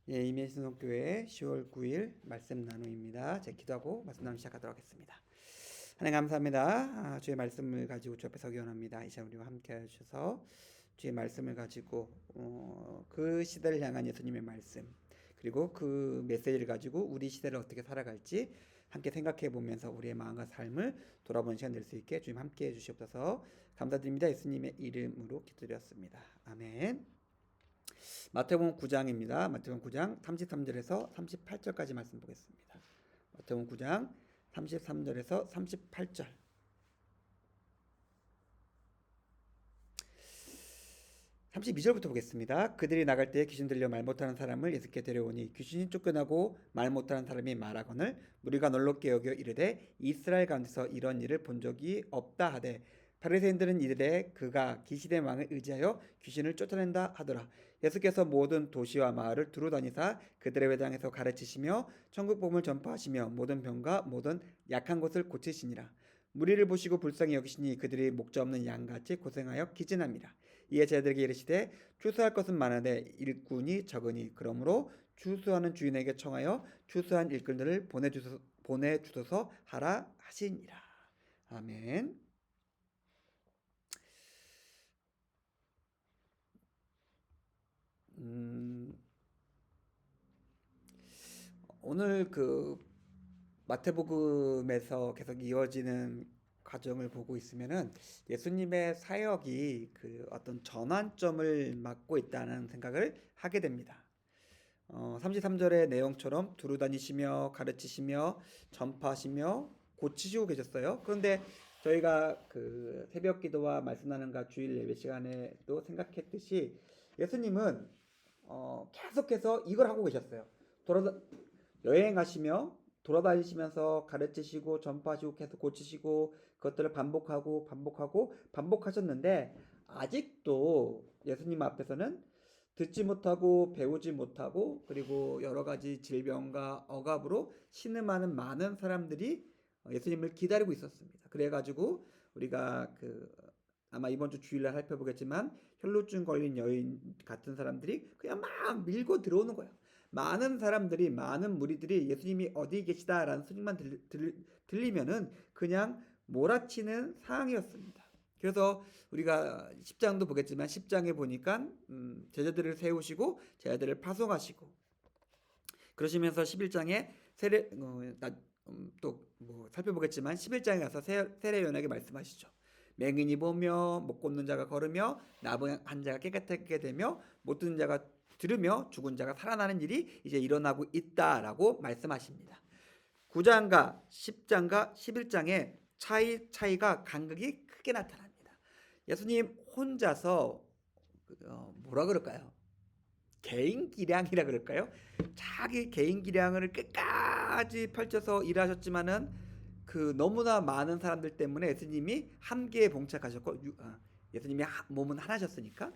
이민신성교회 10월 9일 말씀 나눔입니다. 제 기도하고 말씀 나눔 시작하도록 하겠습니다. 하나님 감사합니다. 주의 말씀을 가지고 주 앞에 서기 원합니다. 이 시간 우리와 함께 해주셔서 주의 말씀을 가지고 그 시대를 향한 예수님의 말씀 그리고 그 메시지를 가지고 우리 시대를 어떻게 살아갈지 함께 생각해 보면서 우리의 마음과 삶을 돌아보는 시간 될 수 있게 주님 함께 해주시옵소서. 감사드립니다. 예수님의 이름으로 기도드렸습니다. 아멘. 마태복음 9장입니다. 마태복음 9장 33절에서 38절까지 말씀 보겠습니다. 마태복음 9장 33절에서 38절. 32절부터 보겠습니다. 그들이 나갈 때에 귀신 들려 말 못하는 사람을 예수께 데려오니 귀신이 쫓겨나고 말 못하는 사람이 말하거늘 무리가 놀랍게 여겨 이르되 이스라엘 가운데서 이런 일을 본 적이 없다 하되 바리새인들은 이르되 그가 기실의 왕을 의지하여 귀신을 쫓아낸다 하더라. 예수께서 모든 도시와 마을을 두루 다니사 그들의 회당에서 가르치시며 천국 복음을 전파하시며 모든 병과 모든 약한 것을 고치시니라. 무리를 보시고 불쌍히 여기시니 그들이 목자 없는 양같이 고생하여 기진합니다. 이에 제자들에게 이르시되 추수할 것은 많으되 일꾼이 적으니 그러므로 추수하는 주인에게 청하여 추수한 일꾼들을 보내주소서 하라 하시니라. 아멘. 오늘 그 마태복음에서 계속 이어지는 과정을 보고 있으면은 예수님의 사역이 그 어떤 전환점을 맞고 있다는 생각을 하게 됩니다. 33절의 내용처럼 두루 다니시며 가르치시며 전파하시며 고치시고 계셨어요. 그런데 저희가 그 새벽 기도와 말씀 나눔과 주일 예배 시간에도 생각했듯이 예수님은 계속해서 이걸 하고 계셨어요. 여행하시며 돌아다니시면서 가르치시고 전파하시고 계속 고치시고 그것들을 반복하셨는데 아직도 예수님 앞에서는 듣지 못하고 배우지 못하고 그리고 여러 가지 질병과 억압으로 신음하는 많은 사람들이 예수님을 기다리고 있었습니다. 그래가지고 우리가 아마 이번 주 주일날 살펴보겠지만 혈루증 걸린 여인 같은 사람들이 그냥 막 밀고 들어오는 거예요. 많은 사람들이 많은 무리들이 예수님이 어디 계시다라는 소식만 들리면은 그냥 몰아치는 상황이었습니다. 그래서 우리가 10장도 보겠지만 10장에 보니까 제자들을 세우시고 제자들을 파송하시고 그러시면서 11장에 또뭐 살펴보겠지만 11장에 가서 세례 요한에게 말씀하시죠. 맹인이 보며 못 걷는 자가 걸으며 나병 환자가 깨끗하게 되며 못 듣는 자가 들으며 죽은 자가 살아나는 일이 이제 일어나고 있다라고 말씀하십니다. 9장과 10장과 11장의 차이가 간극이 크게 나타납니다. 예수님 혼자서 뭐라 그럴까요? 개인 기량이라 그럴까요? 자기 개인 기량을 끝까지 펼쳐서 일하셨지만은 그 너무나 많은 사람들 때문에 예수님이 함께에 봉착하셨고 예수님이 몸은 하나셨으니까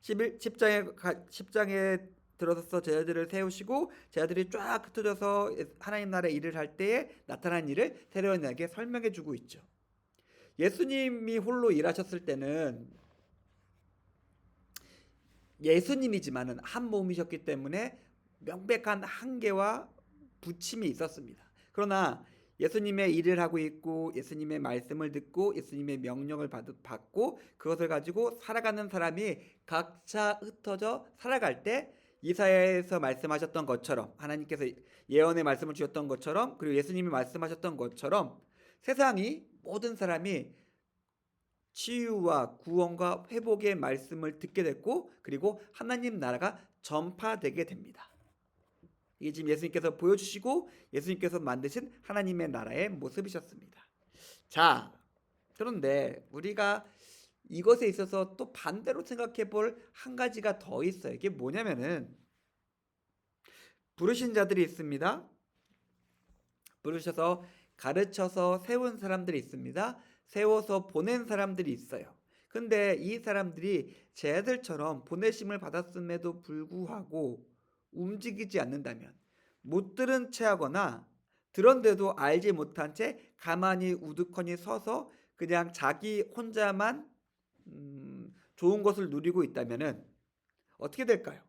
10장에 들어서서 제자들을 세우시고 제자들이 쫙 흩어져서 하나님 나라의 일을 할 때에 나타난 일을 세례요한에게 설명해 주고 있죠. 예수님이 홀로 일하셨을 때는 예수님이지만은 한 몸이셨기 때문에 명백한 한계와 부침이 있었습니다. 그러나 예수님의 일을 하고 있고 예수님의 말씀을 듣고 예수님의 명령을 받고 그것을 가지고 살아가는 사람이 각자 흩어져 살아갈 때 이사야에서 말씀하셨던 것처럼 하나님께서 예언의 말씀을 주셨던 것처럼 그리고 예수님이 말씀하셨던 것처럼 세상이 모든 사람이 치유와 구원과 회복의 말씀을 듣게 됐고 그리고 하나님 나라가 전파되게 됩니다. 이게 지금 예수님께서 보여주시고 예수님께서 만드신 하나님의 나라의 모습이셨습니다. 자, 그런데 우리가 이것에 있어서 또 반대로 생각해 볼 한 가지가 더 있어요. 이게 뭐냐면은 부르신 자들이 있습니다. 부르셔서 가르쳐서 세운 사람들이 있습니다. 세워서 보낸 사람들이 있어요. 근데 이 사람들이 쟤들처럼 보내심을 받았음에도 불구하고 움직이지 않는다면 못 들은 채 하거나 들었는데도 알지 못한 채 가만히 우두커니 서서 그냥 자기 혼자만 좋은 것을 누리고 있다면은 어떻게 될까요?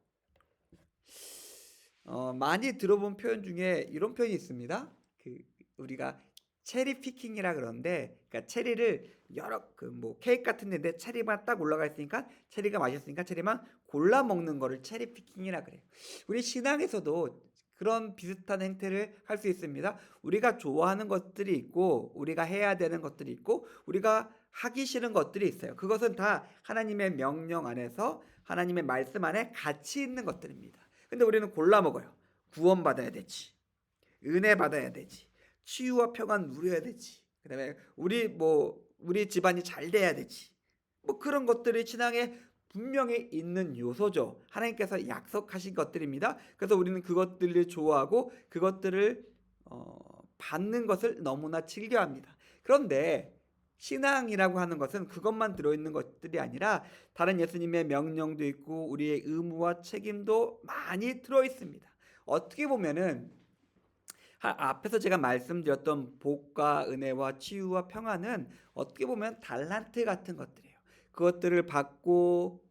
많이 들어본 표현 중에 이런 표현이 있습니다. 그 우리가 체리 피킹이라 그러는데, 그러니까 체리를 여러 그 뭐 케이크 같은 데인데 체리만 딱 올라가 있으니까 체리가 맛있으니까 체리만 골라 먹는 거를 체리 피킹이라 그래요. 우리 신앙에서도 그런 비슷한 행태를 할 수 있습니다. 우리가 좋아하는 것들이 있고 우리가 해야 되는 것들이 있고 우리가 하기 싫은 것들이 있어요. 그것은 다 하나님의 명령 안에서 하나님의 말씀 안에 같이 있는 것들입니다. 근데 우리는 골라 먹어요. 구원받아야 되지. 은혜 받아야 되지. 치유와 평안 누려야 되지. 그다음에 우리 집안이 잘 돼야 되지. 뭐 그런 것들이 신앙에 분명히 있는 요소죠. 하나님께서 약속하신 것들입니다. 그래서 우리는 그것들을 좋아하고 그것들을 받는 것을 너무나 즐겨합니다. 그런데 신앙이라고 하는 것은 그것만 들어있는 것들이 아니라 다른 예수님의 명령도 있고 우리의 의무와 책임도 많이 들어있습니다. 어떻게 보면은 앞에서 제가 말씀드렸던 복과 은혜와 치유와 평안은 어떻게 보면 달란트 같은 것들이에요. 그것들을 받고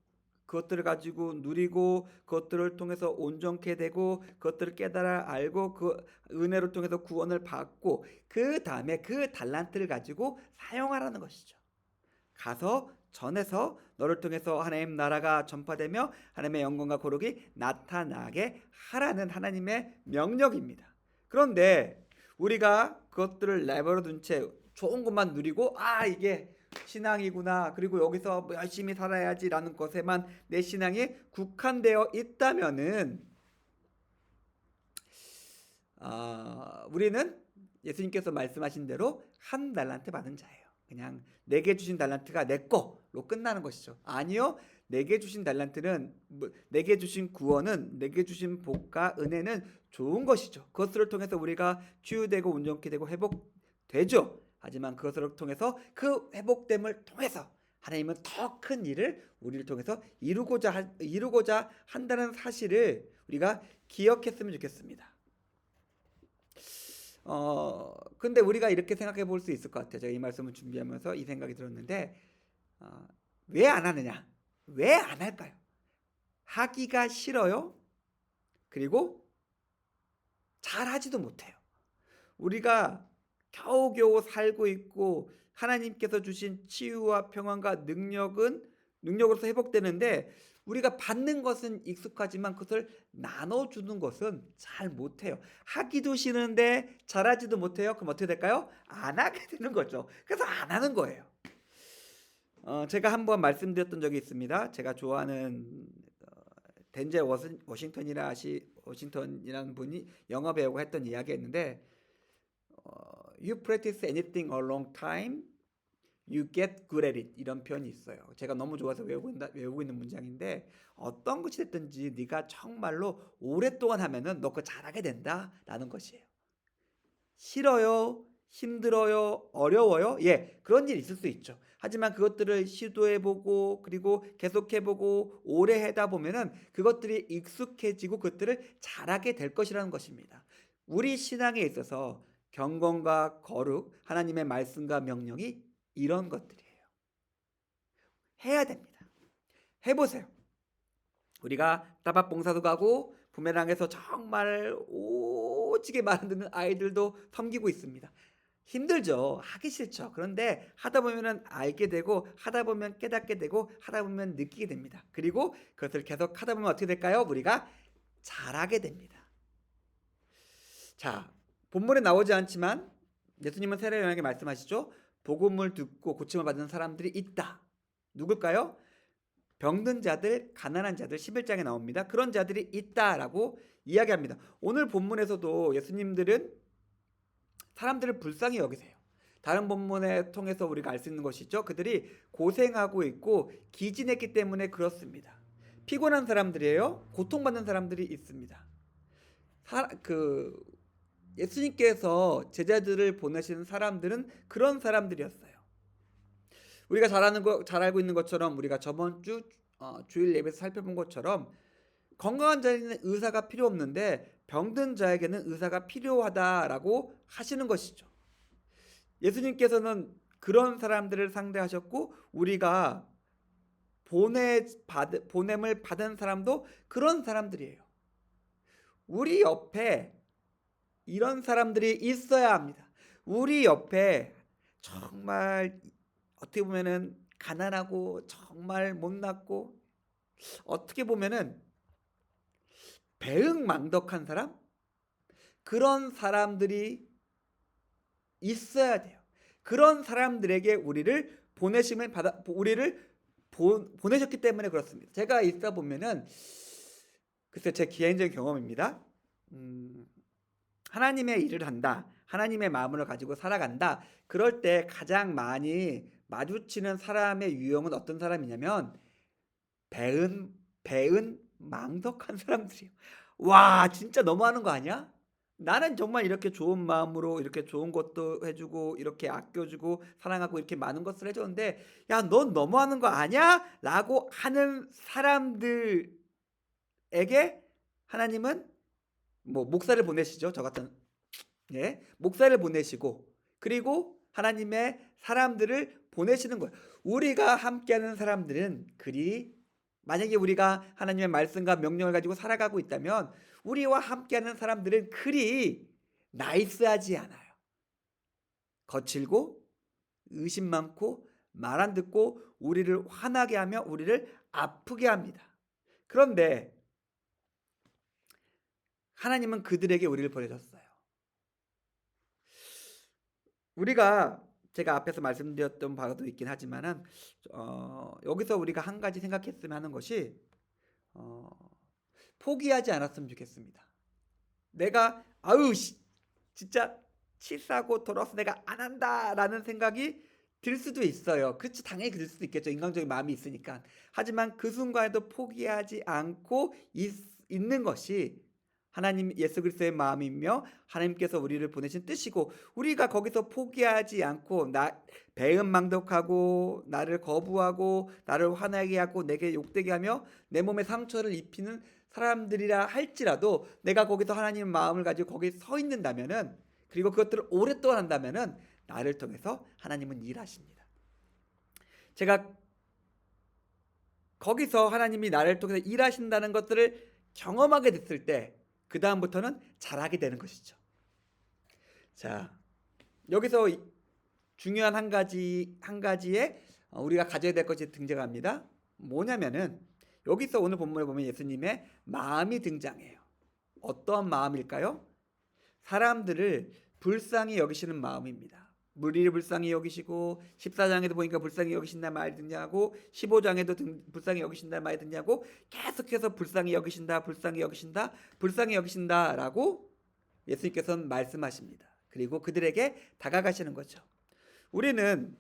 그것들을 가지고 누리고 그것들을 통해서 온전케 되고 그것들을 깨달아 알고 그 은혜를 통해서 구원을 받고 그 다음에 그 달란트를 가지고 사용하라는 것이죠. 가서 전해서 너를 통해서 하나님 나라가 전파되며 하나님의 영광과 거룩이 나타나게 하라는 하나님의 명령입니다. 그런데 우리가 그것들을 내버려 둔 채 좋은 것만 누리고 이게 신앙이구나, 그리고 여기서 뭐 열심히 살아야지라는 것에만 내 신앙이 국한되어 있다면은 우리는 예수님께서 말씀하신 대로 한 달란트 받은 자예요. 그냥 내게 주신 달란트가 내 거로 끝나는 것이죠. 아니요. 내게 주신 달란트는 내게 주신 구원은 내게 주신 복과 은혜는 좋은 것이죠. 그것을 통해서 우리가 치유되고 온전케 되고 회복되죠. 하지만 그것을 통해서 그 회복됨을 통해서 하나님은 더 큰 일을 우리를 통해서 이루고자 한다는 사실을 우리가 기억했으면 좋겠습니다. 근데 우리가 이렇게 생각해 볼 수 있을 것 같아요. 제가 이 말씀을 준비하면서 이 생각이 들었는데, 왜 안 하느냐? 왜 안 할까요? 하기가 싫어요. 그리고 잘하지도 못해요. 우리가 겨우겨우 살고 있고 하나님께서 주신 치유와 평안과 능력으로서 회복되는데 우리가 받는 것은 익숙하지만 그것을 나눠주는 것은 잘 못해요. 하기도 싫은데 잘하지도 못해요. 그럼 어떻게 될까요? 안 하게 되는 거죠. 그래서 안 하는 거예요. 제가 한번 말씀드렸던 적이 있습니다. 제가 좋아하는 덴젤 워싱턴이라는 분이 영어 배우고 했던 이야기였는데, You practice anything a long time, you get good at it. 이런 표현이 있어요. 제가 너무 좋아서 외우고 있는 문장인데, 어떤 것이 됐든지 네가 정말로 오랫동안 하면은 너 그거 잘하게 된다라는 것이에요. 싫어요, 힘들어요, 어려워요. 예, 그런 일 있을 수 있죠. 하지만 그것들을 시도해보고 그리고 계속해보고 오래 하다 보면은 그것들이 익숙해지고 그것들을 잘하게 될 것이라는 것입니다. 우리 신앙에 있어서 경건과 거룩, 하나님의 말씀과 명령이 이런 것들이에요. 해야 됩니다. 해보세요. 우리가 따밥 봉사도 가고 부메랑에서 정말 오지게 말 듣는 아이들도 섬기고 있습니다. 힘들죠. 하기 싫죠. 그런데 하다 보면 알게 되고 하다 보면 깨닫게 되고 하다 보면 느끼게 됩니다. 그리고 그것을 계속 하다 보면 어떻게 될까요? 우리가 잘하게 됩니다. 자, 본문에 나오지 않지만 예수님은 세례요한에게 말씀하시죠. 복음을 듣고 고침을 받는 사람들이 있다. 누굴까요? 병든 자들, 가난한 자들, 11장에 나옵니다. 그런 자들이 있다라고 이야기합니다. 오늘 본문에서도 예수님들은 사람들을 불쌍히 여기세요. 다른 본문에 통해서 우리가 알 수 있는 것이죠. 그들이 고생하고 있고 기진했기 때문에 그렇습니다. 피곤한 사람들이에요. 고통받는 사람들이 있습니다. 예수님께서 제자들을 보내시는 사람들은 그런 사람들이었어요. 우리가 잘 알고 있는 것처럼 우리가 저번 주일 예배에서 살펴본 것처럼 건강한 자에게는 의사가 필요 없는데 병든 자에게는 의사가 필요하다라고 하시는 것이죠. 예수님께서는 그런 사람들을 상대하셨고 우리가 보냄을 받은 사람도 그런 사람들이에요. 우리 옆에 이런 사람들이 있어야 합니다. 우리 옆에 정말 어떻게 보면은 가난하고 정말 못났고 어떻게 보면은 배은망덕한 사람? 그런 사람들이 있어야 돼요. 그런 사람들에게 우리를 보내셨기 때문에 그렇습니다. 제가 있다 보면은 글쎄 제 개인적인 경험입니다. 음, 하나님의 일을 한다. 하나님의 마음을 가지고 살아간다. 그럴 때 가장 많이 마주치는 사람의 유형은 어떤 사람이냐면 배은 망덕한 사람들이에요. 와, 진짜 너무하는 거 아니야? 나는 정말 이렇게 좋은 마음으로 이렇게 좋은 것도 해주고 이렇게 아껴주고 사랑하고 이렇게 많은 것을 해줬는데 야, 넌 너무하는 거 아니야? 라고 하는 사람들에게 하나님은 뭐 목사를 보내시죠. 저 같은 목사를 보내시고 그리고 하나님의 사람들을 보내시는 거예요. 우리가 함께하는 사람들은 만약에 우리가 하나님의 말씀과 명령을 가지고 살아가고 있다면 우리와 함께하는 사람들은 그리 나이스하지 않아요. 거칠고 의심 많고 말 안 듣고 우리를 화나게 하며 우리를 아프게 합니다. 그런데 하나님은 그들에게 우리를 보내셨어요. 우리가 제가 앞에서 말씀드렸던 바도 있긴 하지만은 여기서 우리가 한 가지 생각했으면 하는 것이 어, 포기하지 않았으면 좋겠습니다. 내가 진짜 치사하고 돌아서 내가 안 한다라는 생각이 들 수도 있어요. 그렇지, 당연히 그럴 수도 있겠죠. 인간적인 마음이 있으니까. 하지만 그 순간에도 포기하지 않고 있는 것이 하나님 예수 그리스도의 마음이며 하나님께서 우리를 보내신 뜻이고 우리가 거기서 포기하지 않고 배은망덕하고 나를 거부하고 나를 화나게 하고 내게 욕되게 하며 내 몸에 상처를 입히는 사람들이라 할지라도 내가 거기서 하나님의 마음을 가지고 거기에 서 있는다면은 그리고 그것들을 오랫동안 한다면은 나를 통해서 하나님은 일하십니다. 제가 거기서 하나님이 나를 통해서 일하신다는 것들을 경험하게 됐을 때 그 다음부터는 잘하게 되는 것이죠. 자, 여기서 중요한 한 가지에 우리가 가져야 될 것이 등장합니다. 뭐냐면은 여기서 오늘 본문에 보면 예수님의 마음이 등장해요. 어떠한 마음일까요? 사람들을 불쌍히 여기시는 마음입니다. 무리를 불쌍히 여기시고 14장에도 보니까 불쌍히 여기신다는 말이 등장하고 15장에도 불쌍히 여기신다는 말이 등장하고 계속해서 불쌍히 여기신다, 불쌍히 여기신다, 불쌍히 여기신다라고 예수님께서는 말씀하십니다. 그리고 그들에게 다가가시는 거죠. 우리는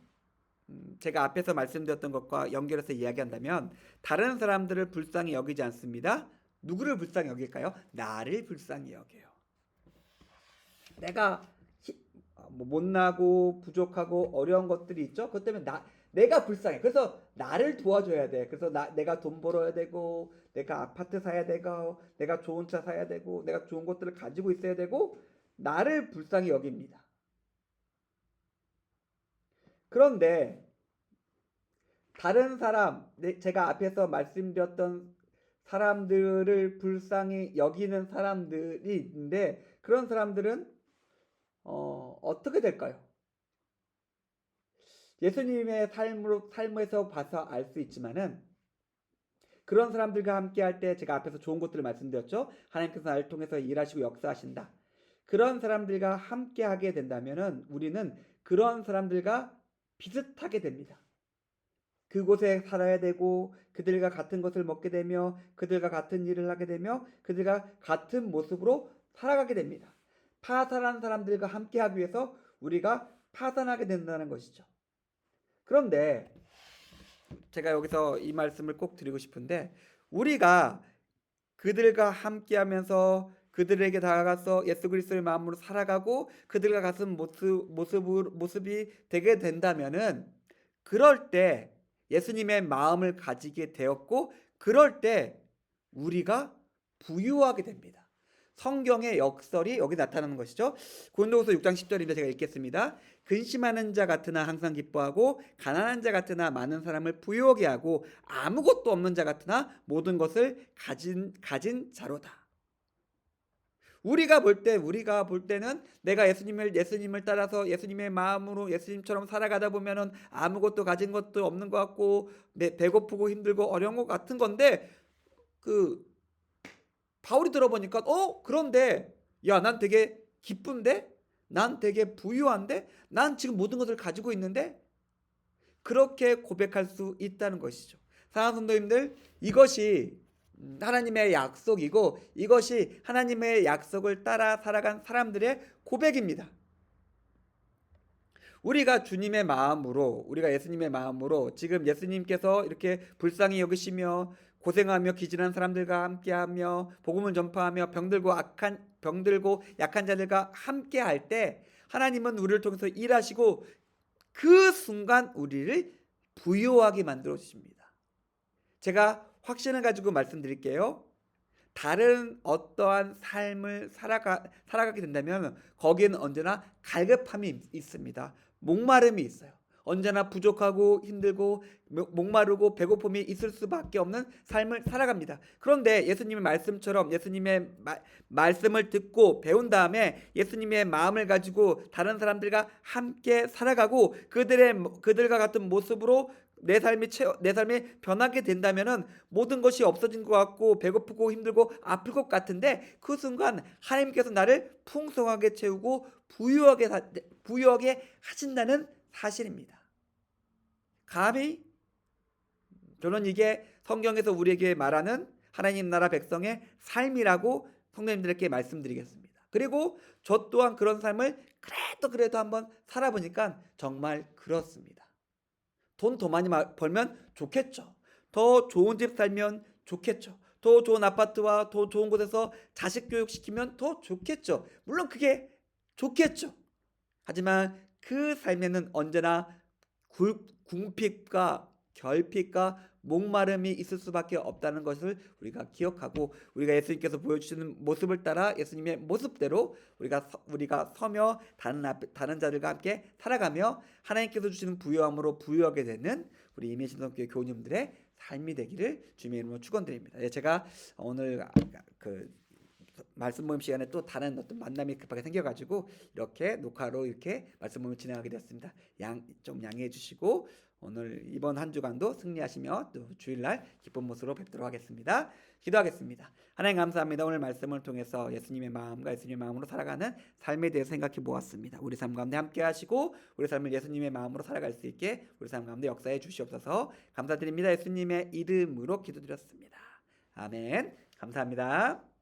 제가 앞에서 말씀드렸던 것과 연결해서 이야기한다면 다른 사람들을 불쌍히 여기지 않습니다. 누구를 불쌍히 여길까요? 나를 불쌍히 여겨요. 내가 못나고 부족하고 어려운 것들이 있죠. 그것 때문에 내가 불쌍해. 그래서 나를 도와줘야 돼. 그래서 내가 돈 벌어야 되고 내가 아파트 사야 되고 내가 좋은 차 사야 되고 내가 좋은 것들을 가지고 있어야 되고 나를 불쌍히 여깁니다. 그런데 다른 사람, 제가 앞에서 말씀드렸던 사람들을 불쌍히 여기는 사람들이 있는데 그런 사람들은 어떻게 될까요? 예수님의 삶에서 봐서 알 수 있지만은 그런 사람들과 함께 할 때 제가 앞에서 좋은 것들을 말씀드렸죠. 하나님께서 나를 통해서 일하시고 역사하신다. 그런 사람들과 함께 하게 된다면은 우리는 그런 사람들과 비슷하게 됩니다. 그곳에 살아야 되고 그들과 같은 것을 먹게 되며 그들과 같은 일을 하게 되며 그들과 같은 모습으로 살아가게 됩니다. 파산한 사람들과 함께하기 위해서 우리가 파산하게 된다는 것이죠. 그런데 제가 여기서 이 말씀을 꼭 드리고 싶은데 우리가 그들과 함께하면서 그들에게 다가가서 예수 그리스도의 마음으로 살아가고 그들과 같은 모습이 되게 된다면은 그럴 때 예수님의 마음을 가지게 되었고 그럴 때 우리가 부유하게 됩니다. 성경의 역설이 여기 나타나는 것이죠. 고린도후서 6장 10절인데 제가 읽겠습니다. 근심하는 자 같으나 항상 기뻐하고 가난한 자 같으나 많은 사람을 부유하게 하고 아무것도 없는 자 같으나 모든 것을 가진 자로다. 우리가 볼 때는 내가 예수님을 따라서 예수님의 마음으로 예수님처럼 살아가다 보면은 아무것도 가진 것도 없는 것 같고 배고프고 힘들고 어려운 것 같은 건데, 그 바울이 들어보니까 그런데 야, 난 되게 기쁜데? 난 되게 부유한데? 난 지금 모든 것을 가지고 있는데? 그렇게 고백할 수 있다는 것이죠. 사랑하는 성도님들, 이것이 하나님의 약속이고 이것이 하나님의 약속을 따라 살아간 사람들의 고백입니다. 우리가 주님의 마음으로, 우리가 예수님의 마음으로 지금 예수님께서 이렇게 불쌍히 여기시며 고생하며 기진한 사람들과 함께하며 복음을 전파하며 병들고 약한 자들과 함께할 때 하나님은 우리를 통해서 일하시고 그 순간 우리를 부유하게 만들어 주십니다. 제가 확신을 가지고 말씀드릴게요. 다른 어떠한 삶을 살아가게 된다면 거기에는 언제나 갈급함이 있습니다. 목마름이 있어요. 언제나 부족하고 힘들고 목마르고 배고픔이 있을 수밖에 없는 삶을 살아갑니다. 그런데 예수님의 말씀처럼 예수님의 말씀을 듣고 배운 다음에 예수님의 마음을 가지고 다른 사람들과 함께 살아가고 그들과 같은 모습으로 내 삶이 변하게 된다면은 모든 것이 없어진 것 같고 배고프고 힘들고 아플 것 같은데, 그 순간 하나님께서 나를 풍성하게 채우고 부유하게 하신다는 사실입니다. 감히 저는 이게 성경에서 우리에게 말하는 하나님 나라 백성의 삶이라고 성도님들에게 말씀드리겠습니다. 그리고 저 또한 그런 삶을 그래도 한번 살아보니까 정말 그렇습니다. 돈 더 많이 벌면 좋겠죠. 더 좋은 집 살면 좋겠죠. 더 좋은 아파트와 더 좋은 곳에서 자식 교육시키면 더 좋겠죠. 물론 그게 좋겠죠. 하지만 그 삶에는 언제나 궁핍과 결핍과 목마름이 있을 수밖에 없다는 것을 우리가 기억하고, 우리가 예수님께서 보여주시는 모습을 따라 예수님의 모습대로 우리가 서며 다른 자들과 함께 살아가며 하나님께서 주시는 부유함으로 부유하게 되는 우리 임예신성교회 교우님들의 삶이 되기를 주님의 이름으로 축원드립니다. 제가 오늘 그 말씀 모임 시간에 또 다른 어떤 만남이 급하게 생겨가지고 이렇게 녹화로 이렇게 말씀 모임을 진행하게 되었습니다. 좀 양해해 주시고 오늘 이번 한 주간도 승리하시며 또 주일날 기쁜 모습으로 뵙도록 하겠습니다. 기도하겠습니다. 하나님 감사합니다. 오늘 말씀을 통해서 예수님의 마음과 예수님의 마음으로 살아가는 삶에 대해서 생각해 보았습니다. 우리 삶 가운데 함께 하시고 우리 삶을 예수님의 마음으로 살아갈 수 있게 우리 삶 가운데 역사해 주시옵소서. 감사드립니다. 예수님의 이름으로 기도드렸습니다. 아멘. 감사합니다.